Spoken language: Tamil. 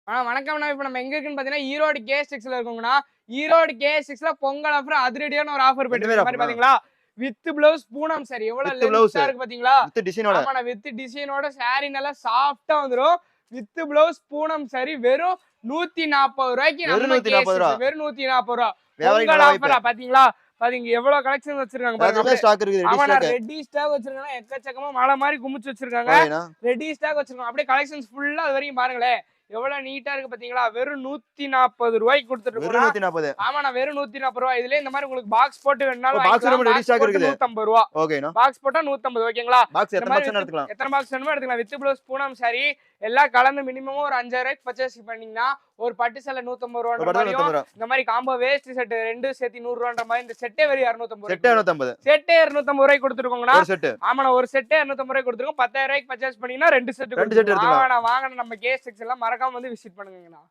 வணக்கம்ண்ணா. இப்ப நம்ம எங்க இருக்குன்னு பாத்தீங்கன்னா, ஈரோடு KS6ல இருக்கோங்கண்ணா. ஈரோடு KS6ல பொங்கல் ஆஃபர் அதிரடியான ஒரு ஆஃபர் போயிட்டு இருக்கு. இந்த மாதிரி பாத்தீங்களா, வித் பிளவுஸ் பூனம் சாரி எவ்வளவு லென்த்தா இருக்கு பாத்தீங்களா? வித் டிசைனோட. ஆமாண்ணா, வித் டிசைனோட சாரி நல்லா சாஃப்ட்டா வந்துரும். வித் பிளவுஸ் பூனம் சாரி வெறும் 140 ரூபாய்க்கு நம்ம KS6 வெறும் 140 ரூபா. பொங்கல் ஆஃபரா பாத்தீங்களா? பாத்தீங்க எவ்வளவு கலெக்ஷன் வச்சிருக்காங்க பாருங்க. ஸ்டாக் இருக்கு. ஆமாண்ணா, ரெடி ஸ்டாக் வச்சிருக்காங்க. எக்கச்சக்கமா மலை மாதிரி குமிச்சு வச்சிருக்காங்க. ரெடி ஸ்டாக் வச்சிருக்காங்க. அப்படியே கலெக்ஷன்ஸ் ஃபுல்லா அது வரைக்கும் பாருங்களேன். எவ்வளவு நீட்டா இருக்கு பாத்தீங்களா? வெறும் 140 ரூபாய்க்கு கொடுத்துட்டு இருக்கோம். 140. ஆமாண்ணா, வெறும் 140 ரூபாய். இதுல இந்த மாதிரி உங்களுக்கு பாக்ஸ் போட்டு வேணாலும் பாக்ஸ் ரொம்ப ரெடி ஸ்டாக் இருக்குது. 150 ரூபாய். ஓகேனா. பாக்ஸ் போட்டா 150 ஓகேங்களா? பாக்ஸ் எத்தனை பாக்ஸ் எடுத்துக்கலாம்? எத்தனை பாக்ஸ் வேணுமோ எடுத்துக்கலாம். வித் ப்ளவுஸ் பூனம் சாரி எல்லாம் கலந்து மினிமம் ஒரு 5000 ரூபாய்க்கு பர்ச்சேஸ் பண்ணீங்கன்னா ஒரு பட்டு சேலை 150 ரூபான்ற மாதிரி. இந்த மாதிரி காம்போ வேஸ்ட் செட் ரெண்டு சேர்த்து 100 ரூபான்ற மாதிரி இந்த செட்டே வெறும் 250. செட்டே 250 ரூபாய்க்கு கொடுத்துருக்கோங்கண்ணா. ஆமாண்ணா, ஒரு செட்டே 250 ரூபாய்க்கு கொடுத்துருக்கோம். 10000 ரூபாய்க்கு பர்ச்சேஸ் பண்ணீங்கன்னா ரெண்டு செட் கொடுத்துருக்கோம். வாங்கண்ணா நம்ம KS6 எல்லாம் மறக்காம வந்து விசிட் பண்ணுங்கண்ணா.